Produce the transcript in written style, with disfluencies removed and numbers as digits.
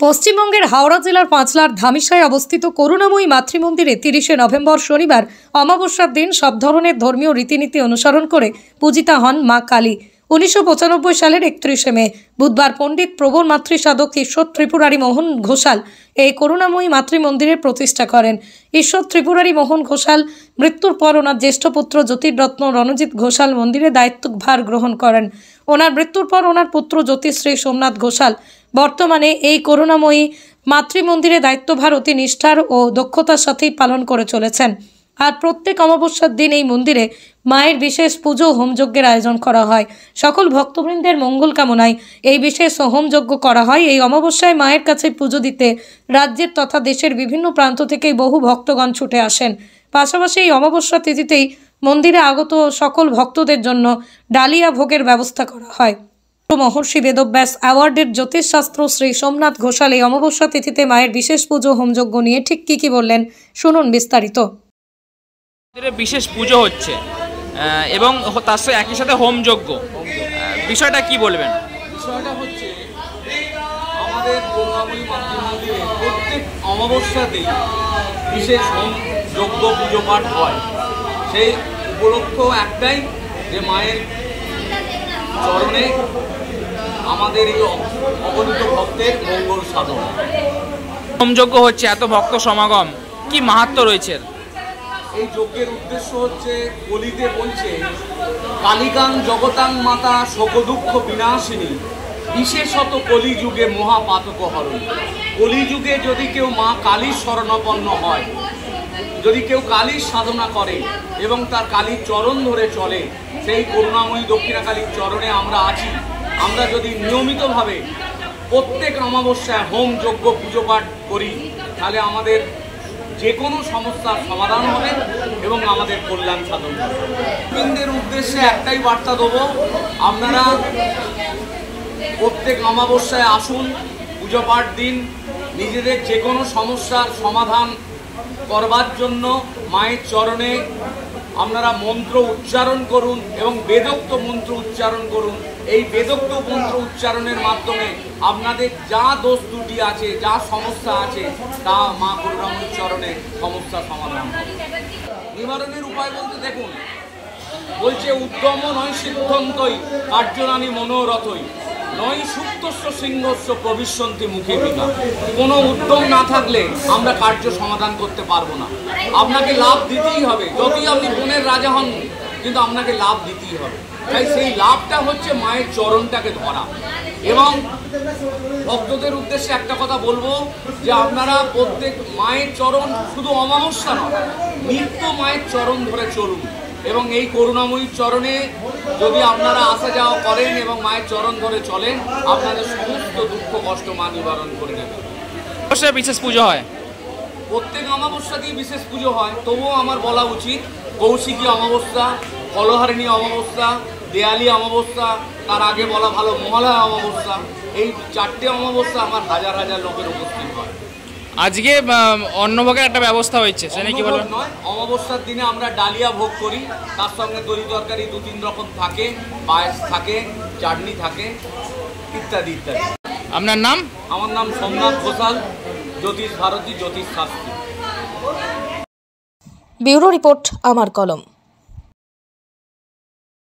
পশ্চিমবঙ্গের হাওড়া জেলার পাঁচলার ধামিসায় অবস্থিত করুণাময়ী মাতৃমন্দিরে 30শে নভেম্বর শনিবার অমাবস্যার দিন সব ধরনের ধর্মীয় রীতিনীতি অনুসরণ করে পূজিতা হন মা কালী। 1995 সালের 31শে মে বুধবার পণ্ডিত প্রবর মাতৃসাধক ঈশ্বর ত্রিপুরারি মোহন ঘোষাল এই করুণাময়ী মাতৃমন্দিরের প্রতিষ্ঠা করেন। ঈশ্বর ত্রিপুরারি মোহন ঘোষাল মৃত্যুর পর ওনার জ্যেষ্ঠ পুত্র জ্যোতিররত্ন রণজিৎ ঘোষাল মন্দিরের দায়িত্বভার গ্রহণ করেন। ওনার মৃত্যুর পর ওনার পুত্র জ্যোতিশ্রী সোমনাথ ঘোষাল বর্তমানে এই করুণাময়ী মাতৃমন্দিরে দায়িত্বভার অতি নিষ্ঠার ও দক্ষতার সাথেই পালন করে চলেছেন। আর প্রত্যেক অমাবস্যার দিন এই মন্দিরে মায়ের বিশেষ পুজো হোমযজ্ঞের আয়োজন করা হয়। সকল ভক্তবৃন্দের মঙ্গল কামনায় এই বিশেষ হোমযজ্ঞ করা হয়। এই অমাবস্যায় মায়ের কাছে পুজো দিতে রাজ্যের তথা দেশের বিভিন্ন প্রান্ত থেকে বহু ভক্তগণ ছুটে আসেন। পাশাপাশি এই অমাবস্যা তিথিতেই মন্দিরে আগত সকল ভক্তদের জন্য ডালিয়া ভোগের ব্যবস্থা করা হয়। মহর্ষি বেদব্যাস অ্যাওয়ার্ডের জ্যোতিষশাস্ত্র শ্রী সোমনাথ ঘোষাল এই অমাবস্যা তিথিতে মায়ের বিশেষ পুজো হোমযজ্ঞ নিয়ে ঠিক কি বললেন শুনুন বিস্তারিত। বিশেষ পুজো হচ্ছে এবং তার সাথে একই সাথে হোমযজ্ঞ, বিষয়টা কি বলবেন? বিষয়টা হচ্ছে আমাদের করুণাময়ী মাতৃমন্দিরে প্রত্যেক অমাবস্যাতেই বিশেষ হোমযজ্ঞ পুজো পাঠ হয়। সেই উপলক্ষ একটাই যে মায়ের চরণে আমাদের এই অগণিত ভক্তের মঙ্গল সাধন। হোমযজ্ঞ হচ্ছে, এত ভক্ত সমাগম, কি মাহাত্ম্য রয়েছে? এই যজ্ঞের উদ্দেশ্য হচ্ছে, কলিতে বলছে কালিকাং জগতাং মাতা শোক দুঃখ বিনাশিনী, বিশেষত কলিযুগে মহাপাতক হরণ। কলিযুগে যদি কেউ মা কালীর শরণাপন্ন হয়, যদি কেউ কালীর সাধনা করে এবং তার কালীর চরণ ধরে চলে, সেই করুণাময়ী দক্ষিণাকালীর চরণে আমরা আছি। আমরা যদি নিয়মিতভাবে প্রত্যেক অমাবস্যায় হোম যজ্ঞ পুজো পাঠ করি, তাহলে আমাদের যে কোনো সমস্যার সমাধান হবে এবং আমাদের কল্যাণ সাধন হবে। বৃন্দের উদ্দেশ্যে একটাই বার্তা দেবো, আপনারা প্রত্যেক অমাবস্যায় আসুন, পুজো পাঠ দিন, নিজেদের যে কোনো সমস্যার সমাধান করবার জন্য মায়ের চরণে আপনারা মন্ত্র উচ্চারণ করুন এবং বেদোক্ত মন্ত্র উচ্চারণ করুন। এই বেদোক্ত মন্ত্র উচ্চারণের মাধ্যমে আপনাদের যা দোষ ত্রুটি আছে, যা সমস্যা আছে, তা মা করুণাময়ীর চরণে সমস্যা সমাধান হবে। নিবারণের উপায় বলতে দেখুন, বলছে উদ্যম নয় সিদ্ধন্তই কার্যরানী মনোরথই, নয় সুপ্তস্য সিংহস্য প্রবিশন্তি মুখে বিনা। কোনো উদ্যম না থাকলে আমরা কার্য সমাধান করতে পারবো না। আপনাকে লাভ দিতেই হবে, যতই আপনি বনের রাজা হন, কিন্তু আপনাকে লাভ দিতেই হবে। তাই সেই লাভটা হচ্ছে মায়ের চরণটাকে ধরা। এবং ভক্তদের উদ্দেশ্যে একটা কথা বলবো যে আপনারা প্রত্যেক মায়ের চরণ, শুধু অমাবস্যা নয়, নিত্য মায়ের চরণ ধরে চলুন এবং এই করুণাময়ীর চরণে যদি আপনারা আসা যাওয়া করেন এবং মায়ের চরণ ধরে চলেন, আপনাদের সমস্ত দুঃখ কষ্ট মা নিবারণ করে দেবেন। অবশ্যই বিশেষ পুজো হয়, প্রত্যেক অমাবস্যাতেই বিশেষ পুজো হয়। তবুও আমার বলা উচিত, কৌশিকী অমাবস্যা, ফলহারিণী অমাবস্যা, দেয়ালি অমাবস্যা, তার আগে বলা ভালো মহালয়া অমাবস্যা, এই চারটে অমাবস্যা আমার হাজার হাজার লোকের উপস্থিত হয়। আজকে অন্নভোগের একটা ব্যবস্থা হয়েছে, সেটা কি বলবেন? নয়, অমাবস্যার দিনে আমরা ডালিয়া ভোগ করি, তার সঙ্গে দই তরকারি 2-3 রকম থাকে, পায়েস থাকে, চাটনি থাকে, ইত্যাদি ইত্যাদি। আপনার নাম? আমার নাম সোমনাথ ঘোষাল, জ্যোতিষ ভারতী জ্যোতিষ শাস্ত্রী। ব্যুরো রিপোর্ট, আমার কলম।